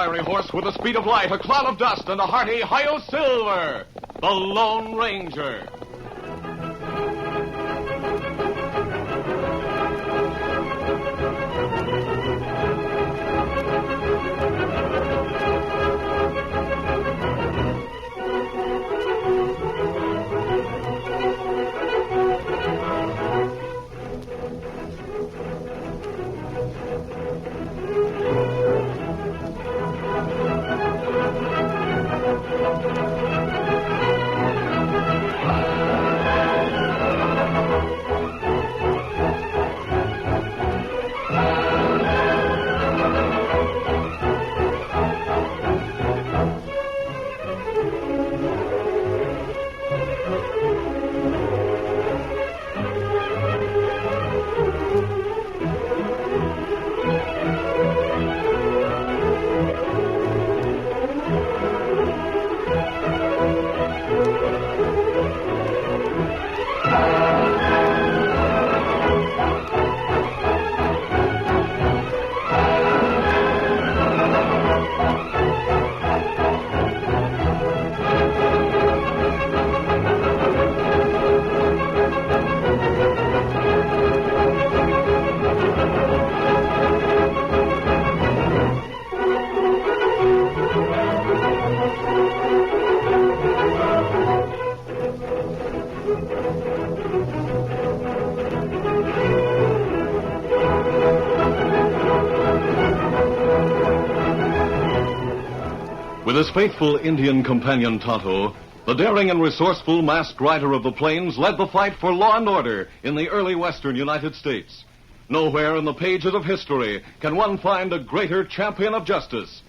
fiery horse with the speed of light, a cloud of dust, and a hearty hi-yo silver, the Lone Ranger. With his faithful Indian companion Tonto, the daring and resourceful masked rider of the plains led the fight for law and order in the early western United States. Nowhere in the pages of history can one find a greater champion of justice.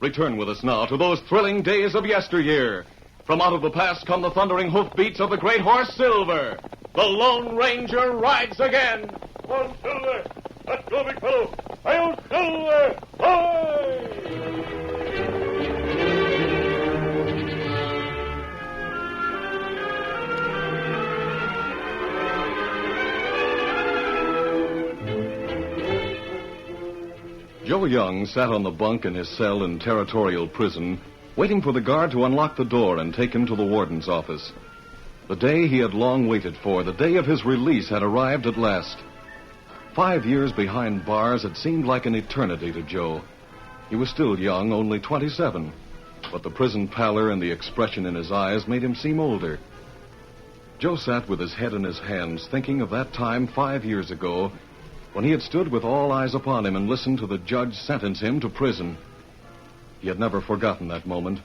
Return with us now to those thrilling days of yesteryear. From out of the past come the thundering hoofbeats of the great horse Silver. The Lone Ranger rides again. Come on, Silver. Let's go, big fellow. Hi-yo, Silver. Hi! Joe Young sat on the bunk in his cell in Territorial Prison, waiting for the guard to unlock the door and take him to the warden's office. The day he had long waited for, the day of his release, had arrived at last. 5 years behind bars had seemed like an eternity to Joe. He was still young, only 27, but the prison pallor and the expression in his eyes made him seem older. Joe sat with his head in his hands, thinking of that time 5 years ago when he had stood with all eyes upon him and listened to the judge sentence him to prison. He had never forgotten that moment.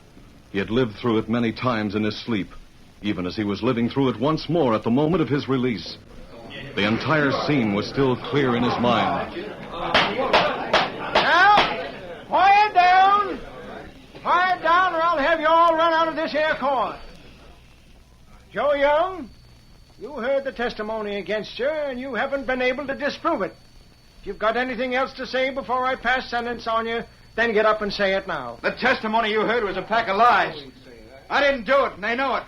He had lived through it many times in his sleep, even as he was living through it once more at the moment of his release. The entire scene was still clear in his mind. Now, quiet down. Quiet down, or I'll have you all run out of this here court. Joe Young, you heard the testimony against you, and you haven't been able to disprove it. If you've got anything else to say before I pass sentence on you, then get up and say it now. The testimony you heard was a pack of lies. I didn't do it, and they know it.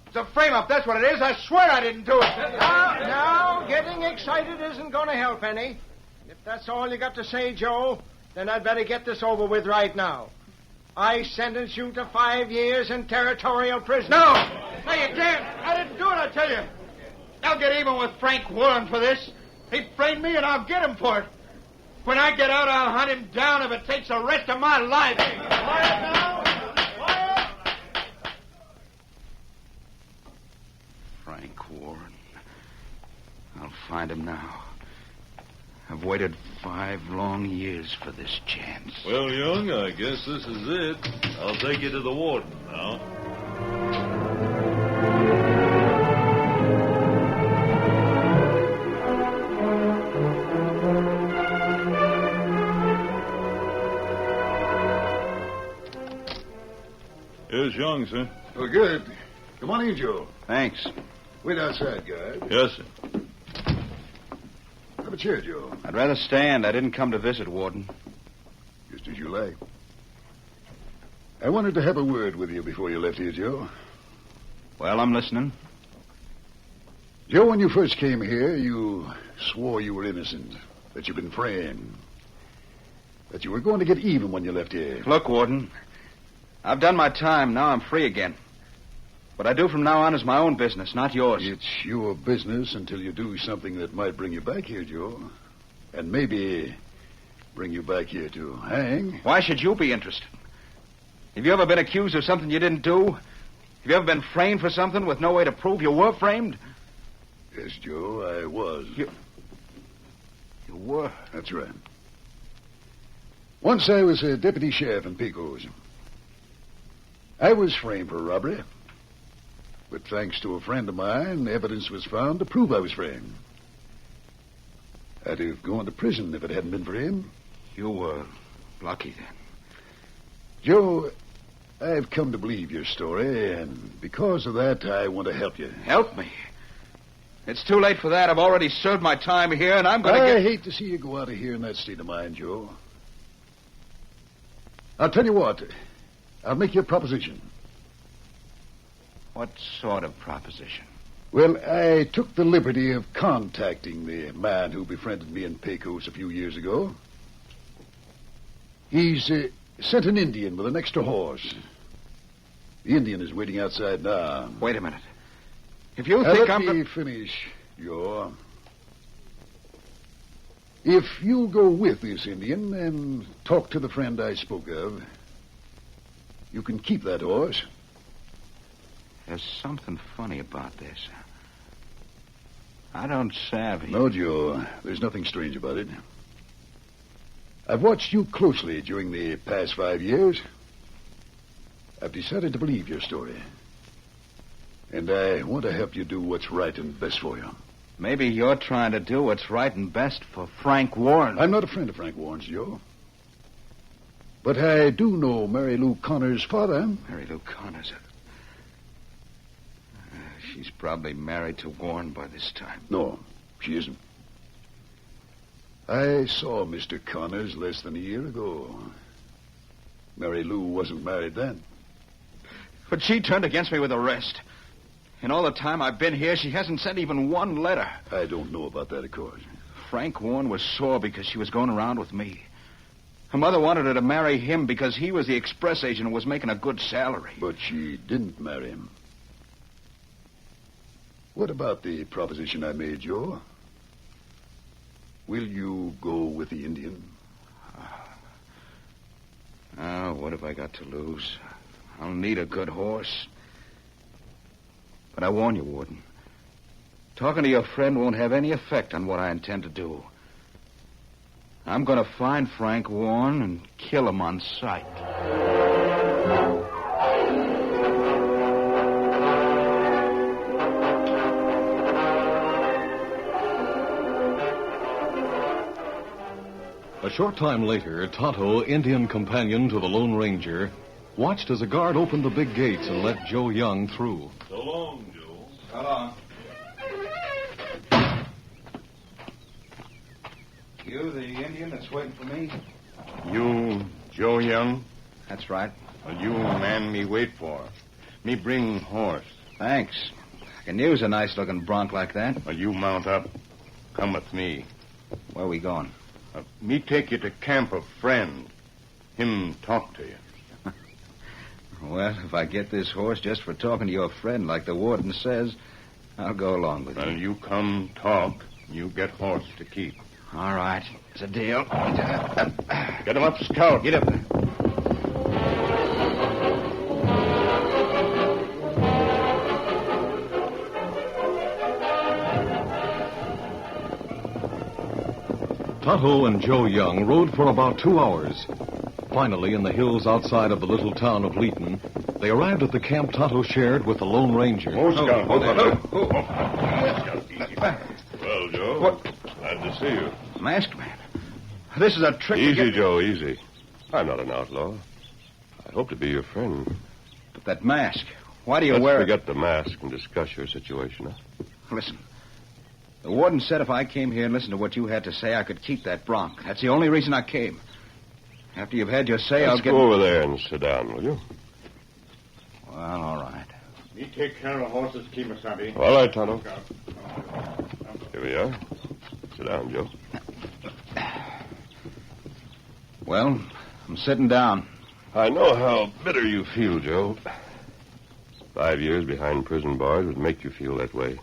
It's a frame-up, that's what it is. I swear I didn't do it. Now, getting excited isn't going to help any. If that's all you got to say, Joe, then I'd better get this over with right now. I sentence you to 5 years in Territorial Prison. No, you can't. I didn't do it, I tell you. I'll get even with Frank Warren for this. He framed me, and I'll get him for it. When I get out, I'll hunt him down if it takes the rest of my life. Quiet now. Quiet. Frank Warren. I'll find him now. I've waited 5 long years for this chance. Well, Young, I guess this is it. I'll take you to the warden now. Here's Young, sir. Oh, good. Come on in, Joe. Thanks. Wait outside, guard. Yes, sir. Have a chair, Joe. I'd rather stand. I didn't come to visit, Warden. Just as you like. I wanted to have a word with you before you left here, Joe. Well, I'm listening. Joe, when you first came here, you swore you were innocent, that you'd been framed. That you were going to get even when you left here. Look, Warden, I've done my time. Now I'm free again. What I do from now on is my own business, not yours. It's your business until you do something that might bring you back here, Joe. And maybe bring you back here to hang. Why should you be interested? Have you ever been accused of something you didn't do? Have you ever been framed for something with no way to prove you were framed? Yes, Joe, I was. You were? That's right. Once I was a deputy sheriff in Pecos. I was framed for robbery. But thanks to a friend of mine, evidence was found to prove I was framed. I'd have gone to prison if it hadn't been for him. You were lucky then. Joe, I've come to believe your story, and because of that, I want to help you. Help me? It's too late for that. I've already served my time here, and I'm going to I hate to see you go out of here in that state of mind, Joe. I'll tell you what. I'll make you a proposition. What sort of proposition? Well, I took the liberty of contacting the man who befriended me in Pecos a few years ago. He's sent an Indian with an extra horse. The Indian is waiting outside now. Wait a minute. If you think Let me finish, Joe. If you'll go with this Indian and talk to the friend I spoke of, you can keep that horse. There's something funny about this. I don't savvy. No, Joe. There's nothing strange about it. I've watched you closely during the past 5 years. I've decided to believe your story. And I want to help you do what's right and best for you. Maybe you're trying to do what's right and best for Frank Warren. I'm not a friend of Frank Warren's, Joe. But I do know Mary Lou Connor's father. Mary Lou Connor's. She's probably married to Warren by this time. No, she isn't. I saw Mr. Connors less than a year ago. Mary Lou wasn't married then. But she turned against me with arrest. In all the time I've been here, she hasn't sent even one letter. I don't know about that, of course. Frank Warren was sore because she was going around with me. Her mother wanted her to marry him because he was the express agent and was making a good salary. But she didn't marry him. What about the proposition I made, Joe? Will you go with the Indian? What have I got to lose? I'll need a good horse. But I warn you, Warden. Talking to your friend won't have any effect on what I intend to do. I'm going to find Frank Warren and kill him on sight. A short time later, Tonto, Indian companion to the Lone Ranger, watched as a guard opened the big gates and let Joe Young through. So long, Joe. So long. You the Indian that's waiting for me? You, Joe Young? That's right. Well, you man me wait for. Me bring horse. Thanks. I can use a nice-looking bronc like that. Well, you mount up. Come with me. Where are we going? Me take you to camp of friend. Him talk to you. Well, if I get this horse just for talking to your friend like the warden says, I'll go along with Well, you. you come talk. You get horse to keep. All right. It's a deal. Get him up, Scout. Get up there. Tonto and Joe Young rode for about 2 hours. Finally, in the hills outside of the little town of Leeton, they arrived at the camp Tonto shared with the Lone Ranger. Oh, Scout. Well, Joe. What? Glad to see you. Masked man. This is a trick to Easy, get... Joe, easy. I'm not an outlaw. I hope to be your friend. But that mask, why do you Let's wear forget the mask and discuss your situation, huh? it? Listen. The warden said if I came here and listened to what you had to say, I could keep that bronc. That's the only reason I came. After you've had your say, I'll Let's get... go over there and sit down, will you? Well, all right. Me take care of horses, Kimasabi. All right, Tonto. Here we are. Sit down, Joe. Well, I'm sitting down. I know how bitter you feel, Joe. 5 years behind prison bars would make you feel that way.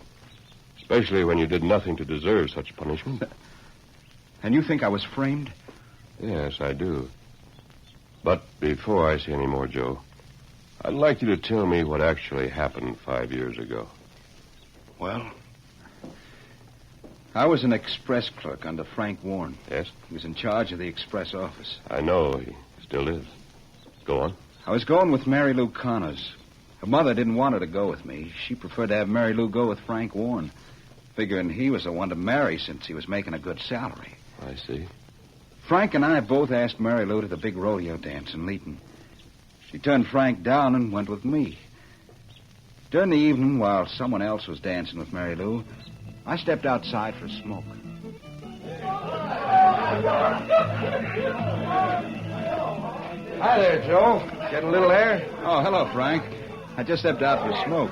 Especially when you did nothing to deserve such punishment. And you think I was framed? Yes, I do. But before I say any more, Joe, I'd like you to tell me what actually happened 5 years ago. Well, I was an express clerk under Frank Warren. Yes? He was in charge of the express office. I know. He still is. Go on. I was going with Mary Lou Connors. Her mother didn't want her to go with me. She preferred to have Mary Lou go with Frank Warren, figuring he was the one to marry since he was making a good salary. I see. Frank and I both asked Mary Lou to the big rodeo dance in Leeton. She turned Frank down and went with me. During the evening, while someone else was dancing with Mary Lou, I stepped outside for a smoke. Hi there, Joe. Getting a little air? Oh, hello, Frank. I just stepped out for a smoke.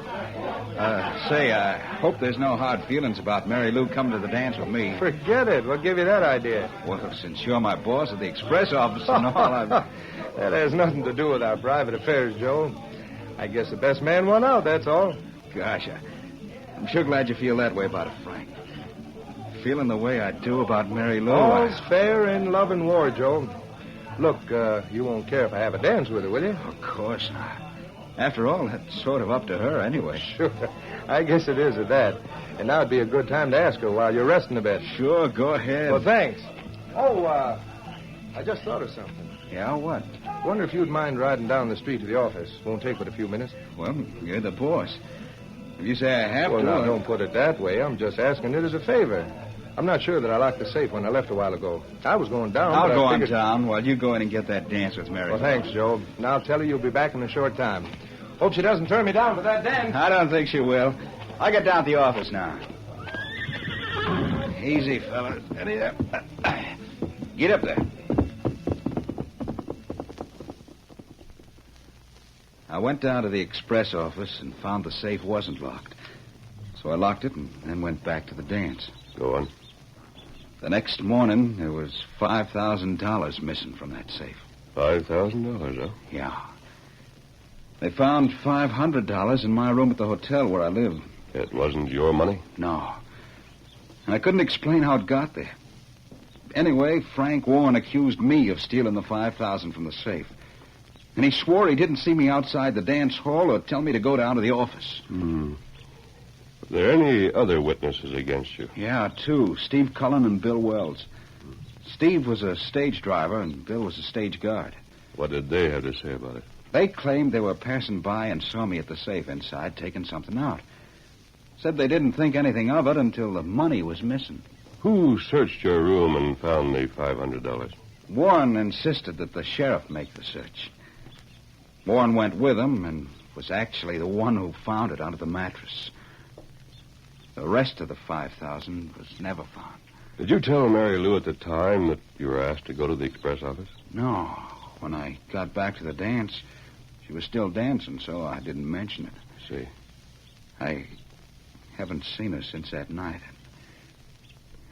I hope there's no hard feelings about Mary Lou coming to the dance with me. Forget it. What gave you that idea? Well, since you're my boss at the express office and all, That has nothing to do with our private affairs, Joe. I guess the best man won out, that's all. Gosh, I'm sure glad you feel that way about it, Frank. Feeling the way I do about Mary Lou. All's fair in love and war, Joe. Look, you won't care if I have a dance with her, will you? Of course not. After all, that's sort of up to her anyway. Sure. I guess it is at that. And now would be a good time to ask her while you're resting a bit. Sure, go ahead. Well, thanks. Oh, I just thought of something. Yeah, what? Wonder if you'd mind riding down the street to the office. Won't take but a few minutes. Well, you're the boss. If you say I have Well, to... now, don't put it that way. I'm just asking it as a favor. I'm not sure that I locked the safe when I left a while ago. I was going down, I'll but go I on figured... down while you go in and get that dance with Mary. Well, thanks, Joe. And I'll tell her you'll be back in a short time. Hope she doesn't turn me down for that dance. I don't think she will. I'll get down to the office now. Easy, fella. Steady up. Get up there. I went down to the express office and found the safe wasn't locked. So I locked it and then went back to the dance. Go on. The next morning, there was $5,000 missing from that safe. $5,000, huh? Yeah. They found $500 in my room at the hotel where I live. It wasn't your money? No. And I couldn't explain how it got there. Anyway, Frank Warren accused me of stealing the $5,000 from the safe. And he swore he didn't see me outside the dance hall or tell me to go down to the office. Are there any other witnesses against you? Yeah, two. Steve Cullen and Bill Wells. Steve was a stage driver and Bill was a stage guard. What did they have to say about it? They claimed they were passing by and saw me at the safe inside taking something out. Said they didn't think anything of it until the money was missing. Who searched your room and found the $500? Warren insisted that the sheriff make the search. Warren went with him and was actually the one who found it under the mattress. The rest of the $5,000 was never found. Did you tell Mary Lou at the time that you were asked to go to the express office? No. When I got back to the dance, she was still dancing, so I didn't mention it. See. I haven't seen her since that night.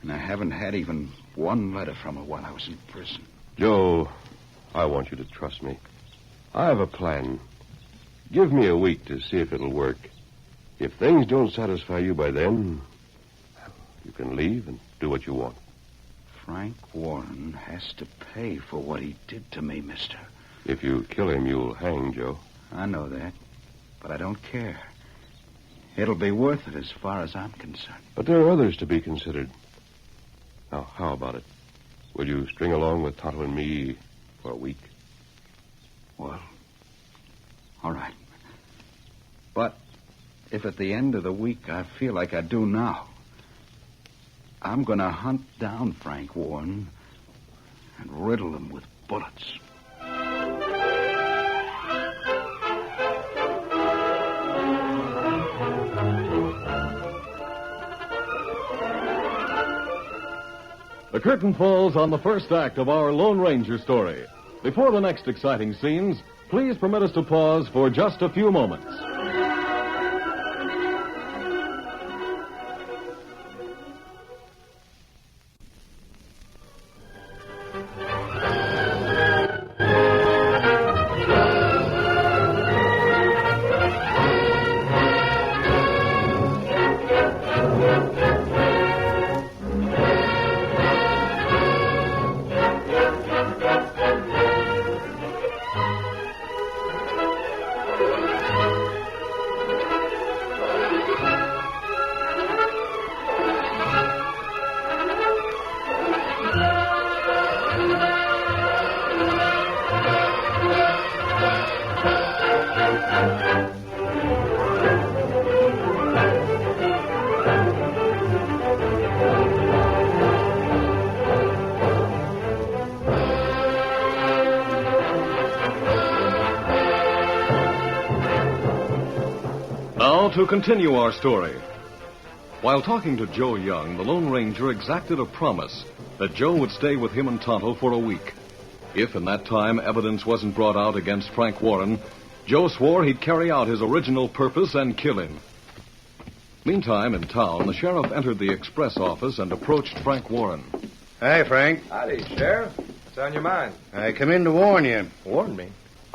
And I haven't had even one letter from her while I was in prison. Joe, I want you to trust me. I have a plan. Give me a week to see if it'll work. If things don't satisfy you by then, you can leave and do what you want. Frank Warren has to pay for what he did to me, mister. If you kill him, you'll hang, Joe. I know that, but I don't care. It'll be worth it as far as I'm concerned. But there are others to be considered. Now, how about it? Will you string along with Tonto and me for a week? Well, all right. But if at the end of the week I feel like I do now, I'm going to hunt down Frank Warren and riddle him with bullets. The curtain falls on the first act of our Lone Ranger story. Before the next exciting scenes, please permit us to pause for just a few moments. to continue our story. While talking to Joe Young, the Lone Ranger exacted a promise that Joe would stay with him and Tonto for a week. If in that time evidence wasn't brought out against Frank Warren, Joe swore he'd carry out his original purpose and kill him. Meantime, in town, the sheriff entered the express office and approached Frank Warren. Hi, Frank. Howdy, Sheriff. What's on your mind? I come in to warn you. Warn me?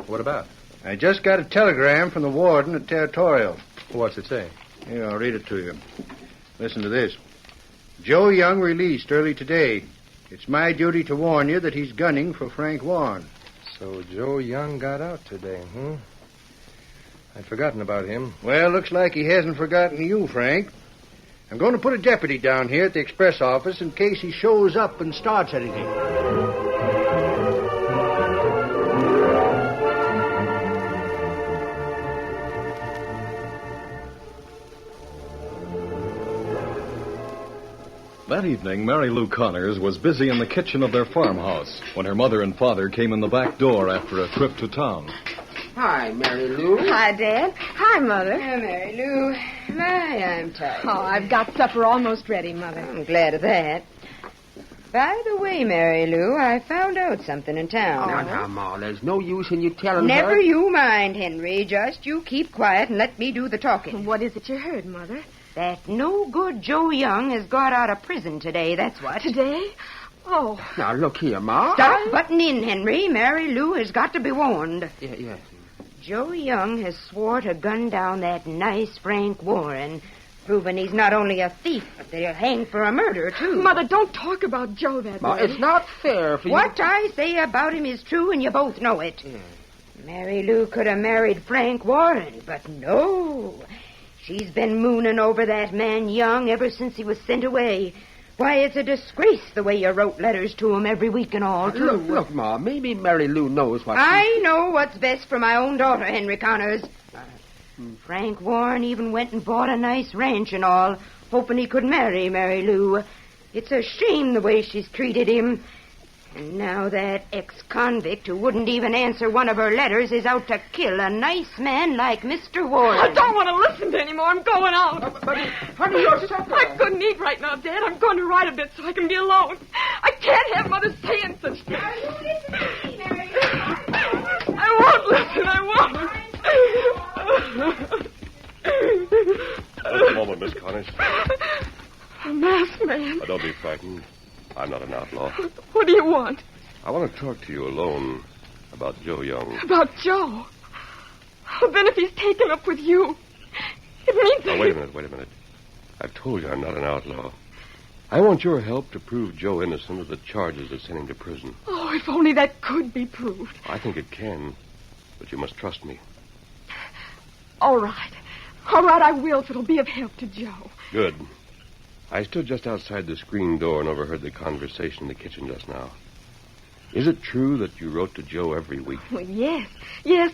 What about? I just got a telegram from the warden at Territorial. What's it say? Here, I'll read it to you. Listen to this. Joe Young released early today. It's my duty to warn you that he's gunning for Frank Warren. So Joe Young got out today, I'd forgotten about him. Well, looks like he hasn't forgotten you, Frank. I'm going to put a deputy down here at the express office in case he shows up and starts anything. That evening, Mary Lou Connors was busy in the kitchen of their farmhouse when her mother and father came in the back door after a trip to town. Hi, Mary Lou. Hi, Dad. Hi, Mother. Hi, Mary Lou. My, I'm tired. Oh, I've got supper almost ready, Mother. I'm glad of that. By the way, Mary Lou, I found out something in town. Now, Ma, there's no use in you telling Never her. you mind, Henry. Just you keep quiet and let me do the talking. What is it you heard, Mother? That no-good Joe Young has got out of prison today, that's what. Today? Oh. Now, look here, Ma. Stop butting in, Henry. Mary Lou has got to be warned. Yes. Joe Young has swore to gun down that nice Frank Warren, proving he's not only a thief, but that he'll hang for a murder, too. Mother, don't talk about Joe that Ma, way. it's not fair for you. What I say about him is true, and you both know it. Mary Lou could have married Frank Warren, but no. She's been mooning over that man Young ever since he was sent away. Why, it's a disgrace the way you wrote letters to him every week and all, too. Look, Ma, maybe Mary Lou knows what I know what's best for my own daughter, Henry Connors. Frank Warren even went and bought a nice ranch and all, hoping he could marry Mary Lou. It's a shame the way she's treated him. And now that ex-convict who wouldn't even answer one of her letters is out to kill a nice man like Mr. Warren. I don't want to listen to anymore. I'm going out. But honey, your supper. I couldn't eat right now, Dad. I'm going to ride a bit so I can be alone. I can't have Mother saying such things. I won't listen. Just a moment, Miss Connors. A masked man. Don't be frightened. I'm not an outlaw. What do you want? I want to talk to you alone about Joe Young. About Joe? Oh, then if he's taken up with you, it means that... Now, wait a minute. I've told you I'm not an outlaw. I want your help to prove Joe innocent of the charges that sent him to prison. Oh, if only that could be proved. I think it can, but you must trust me. All right, I will if it'll be of help to Joe. Good. I stood just outside the screen door and overheard the conversation in the kitchen just now. Is it true that you wrote to Joe every week? Well, yes,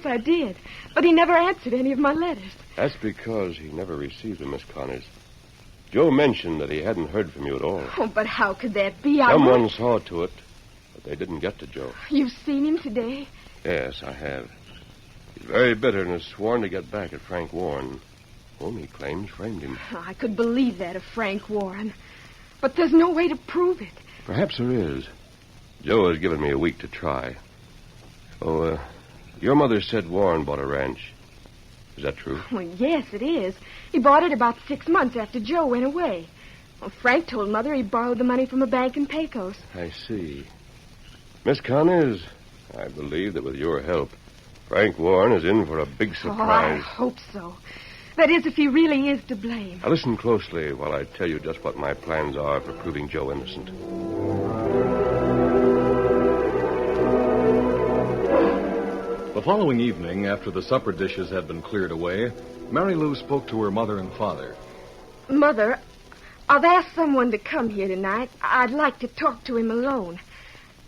I did. But he never answered any of my letters. That's because he never received them, Miss Connors. Joe mentioned that he hadn't heard from you at all. Oh, but how could that be? Someone saw to it, but they didn't get to Joe. You've seen him today? Yes, I have. He's very bitter and has sworn to get back at Frank Warren, whom he claims framed him. I could believe that of Frank Warren. But there's no way to prove it. Perhaps there is. Joe has given me a week to try. Oh, your mother said Warren bought a ranch. Is that true? Well, yes, it is. He bought it about 6 months after Joe went away. Well, Frank told Mother he borrowed the money from a bank in Pecos. I see. Miss Connors, I believe that with your help, Frank Warren is in for a big surprise. Oh, I hope so. That is, if he really is to blame. Now listen closely while I tell you just what my plans are for proving Joe innocent. The following evening, after the supper dishes had been cleared away, Mary Lou spoke to her mother and father. Mother, I've asked someone to come here tonight. I'd like to talk to him alone.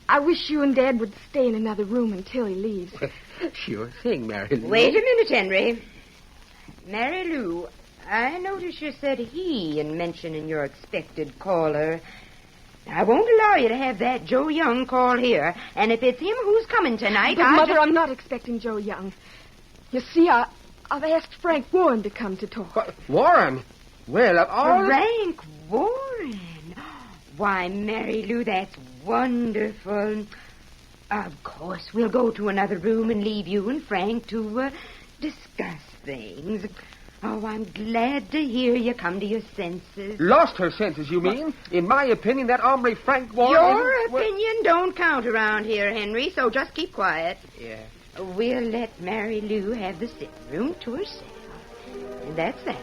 I wish you and Dad would stay in another room until he leaves. Sure thing, Mary Lou. Wait a minute, Henry. Mary Lou, I notice you said he in mentioning your expected caller. I won't allow you to have that Joe Young call here. And if it's him who's coming tonight, But, Mother, I'm not expecting Joe Young. You see, I've asked Frank Warren to come to talk. What? Warren? Well, of all... Frank Warren. Why, Mary Lou, that's wonderful. Of course, we'll go to another room and leave you and Frank to discuss things. Oh, I'm glad to hear you come to your senses. Lost her senses, you mean? In my opinion, that hombre Frank Warren... Your opinion don't count around here, Henry, so just keep quiet. Yeah. We'll let Mary Lou have the sitting room to herself. And that's that.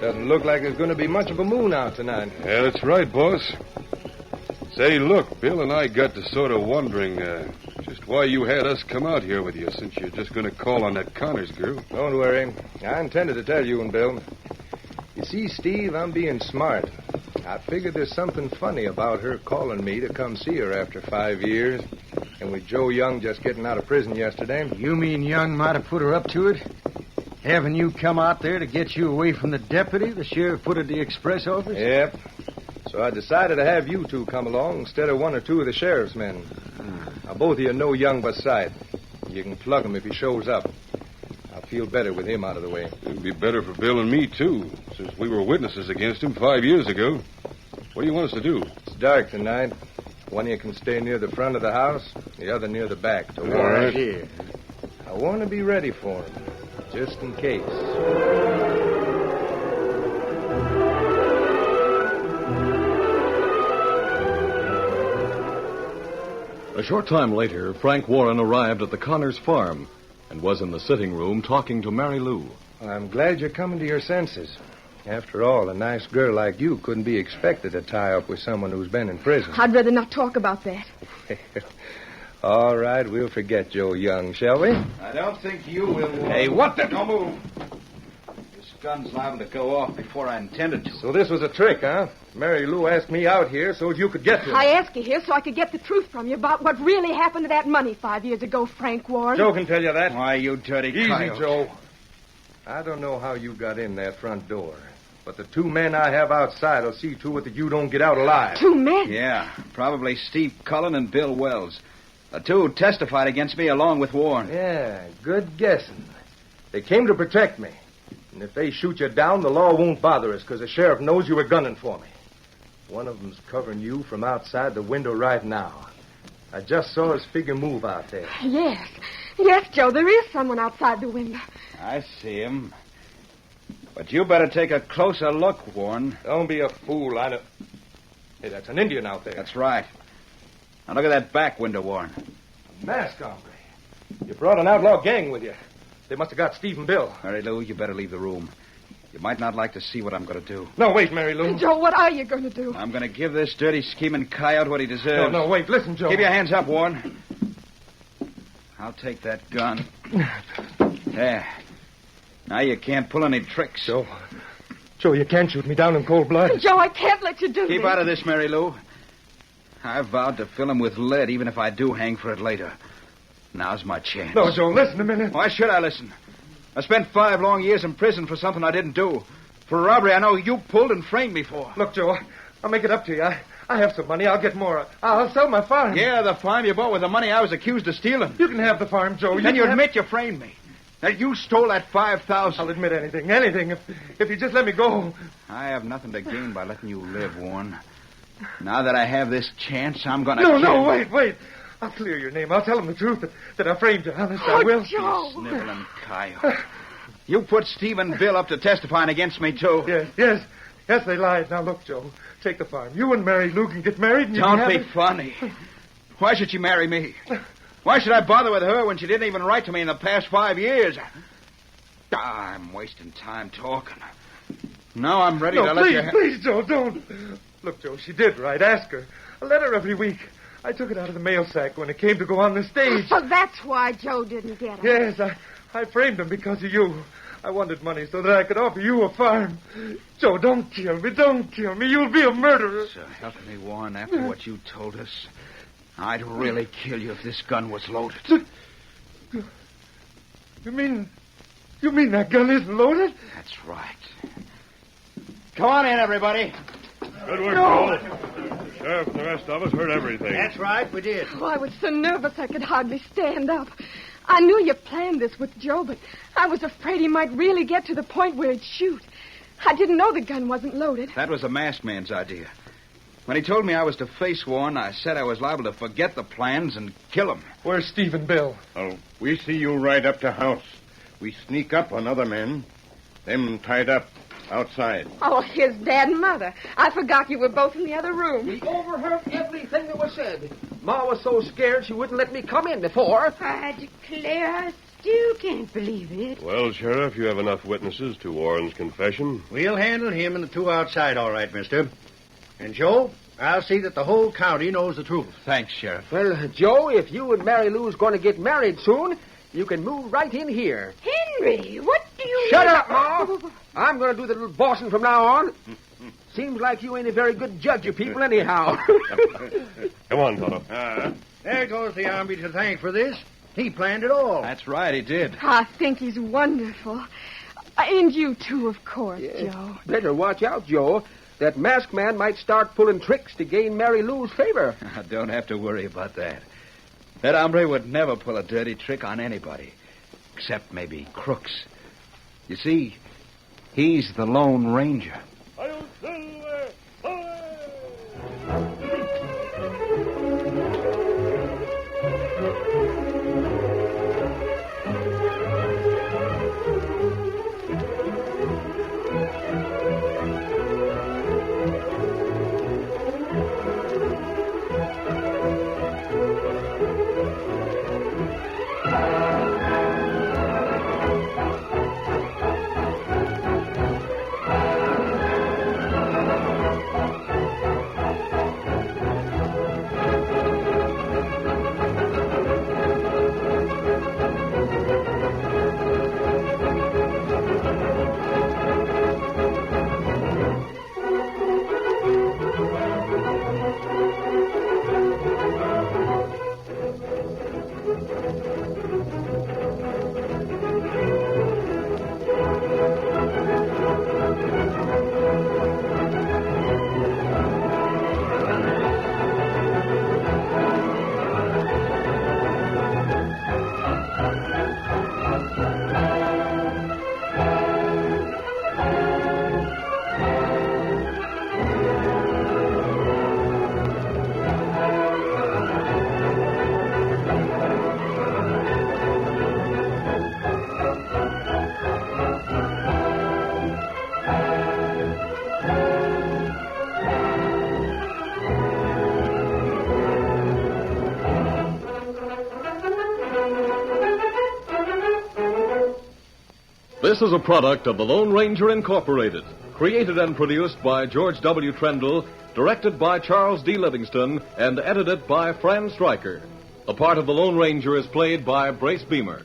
Doesn't look like there's going to be much of a moon out tonight. Yeah, that's right, boss. Say, look, Bill and I got to sort of wondering just why you had us come out here with you, since you're just going to call on that Connors girl. Don't worry. I intended to tell you and Bill. You see, Steve, I'm being smart. I figured there's something funny about her calling me to come see her after 5 years. And with Joe Young just getting out of prison yesterday. You mean Young might have put her up to it? Having you come out there to get you away from the deputy the sheriff put at the express office? Yep. So I decided to have you two come along instead of one or two of the sheriff's men. Now, both of you know Young by sight. You can plug him if he shows up. I'll feel better with him out of the way. It'd be better for Bill and me, too, since we were witnesses against him 5 years ago. What do you want us to do? It's dark tonight. One of you can stay near the front of the house, the other near the back. To All right. Here. I want to be ready for him, just in case. A short time later, Frank Warren arrived at the Connors farm and was in the sitting room talking to Mary Lou. I'm glad you're coming to your senses. After all, a nice girl like you couldn't be expected to tie up with someone who's been in prison. I'd rather not talk about that. All right, we'll forget Joe Young, shall we? I don't think you will. Hey, what the... Don't move. This gun's liable to go off before I intended to. So this was a trick, huh? Mary Lou asked me out here so you could get to her. I asked you here so I could get the truth from you about what really happened to that money 5 years ago, Frank Warren. Joe can tell you that. Why, you dirty Easy, coyote. Joe. I don't know how you got in that front door, but the two men I have outside will see to it that you don't get out alive. 2 men? Yeah, probably Steve Cullen and Bill Wells. The two testified against me along with Warren. Yeah, good guessing. They came to protect me. And if they shoot you down, the law won't bother us because the sheriff knows you were gunning for me. One of them's covering you from outside the window right now. I just saw his figure move out there. Yes. Yes, Joe, there is someone outside the window. I see him. But you better take a closer look, Warren. Don't be a fool. I know. Hey, that's an Indian out there. That's right. Now look at that back window, Warren. A mask, hombre. You brought an outlaw gang with you. They must have got Steve and Bill. Mary Lou, you better leave the room. You might not like to see what I'm going to do. No, wait, Mary Lou. Joe, what are you going to do? I'm going to give this dirty scheming coyote what he deserves. No, wait. Listen, Joe. Keep your hands up, Warren. I'll take that gun. There. Now you can't pull any tricks. Joe, you can't shoot me down in cold blood. Joe, I can't let you do this. Keep out of this, Mary Lou. I vowed to fill him with lead, even if I do hang for it later. Now's my chance. No, Joe, listen a minute. Why should I listen? I spent 5 long years in prison for something I didn't do. For a robbery I know you pulled and framed me for. Look, Joe, I'll make it up to you. I have some money. I'll get more. I'll sell my farm. Yeah, the farm you bought with the money I was accused of stealing. You can have the farm, Joe. Then you admit you framed me. That you stole that $5,000. I'll admit anything. If you just let me go. I have nothing to gain by letting you live, Warren. Now that I have this chance, I'm going to No, wait. I'll clear your name. I'll tell them the truth, that I framed you. Honest, I will. Joe. You sniveling coyote. You put Steve and Bill up to testifying against me, too. Yes, they lied. Now, look, Joe, take the farm. You and Mary Lou can get married and you Don't can be have it. funny. Why should she marry me? Why should I bother with her when she didn't even write to me in the past 5 years? I'm wasting time talking. Now I'm ready to let you... Please, Joe, don't. Look, Joe, she did write. Ask her. A letter every week. I took it out of the mail sack when it came to go on the stage. So that's why Joe didn't get it. Yes, I framed him because of you. I wanted money so that I could offer you a farm. Joe, don't kill me. Don't kill me. You'll be a murderer. So help me, Warren, after what you told us, I'd really kill you if this gun was loaded. You mean that gun isn't loaded? That's right. Come on in, everybody. Good work, Joe. Sheriff and the rest of us heard everything. That's right, we did. Oh, I was so nervous I could hardly stand up. I knew you planned this with Joe, but I was afraid he might really get to the point where he'd shoot. I didn't know the gun wasn't loaded. That was the masked man's idea. When he told me I was to face Warren, I said I was liable to forget the plans and kill him. Where's Steve and Bill? Oh, we see you ride up to house. We sneak up on other men. Them tied up outside. Oh, his dad and mother. I forgot you were both in the other room. We overheard everything that was said. Ma was so scared she wouldn't let me come in before. I declare I still can't believe it. Well, Sheriff, you have enough witnesses to Warren's confession. We'll handle him and the two outside all right, mister. And, Joe, I'll see that the whole county knows the truth. Thanks, Sheriff. Well, Joe, if you and Mary Lou's going to get married soon, you can move right in here. Henry, what do you... Shut up, Ma. I'm going to do the little bossing from now on. Seems like you ain't a very good judge of people anyhow. Come on, Tonto. There goes the Army to thank for this. He planned it all. That's right, he did. I think he's wonderful. And you, too, of course, Joe. Better watch out, Joe. That masked man might start pulling tricks to gain Mary Lou's favor. I don't have to worry about that. That hombre would never pull a dirty trick on anybody, except maybe crooks. You see, he's the Lone Ranger. This is a product of the Lone Ranger Incorporated, created and produced by George W. Trendle, directed by Charles D. Livingston, and edited by Fran Stryker. The part of the Lone Ranger is played by Brace Beamer.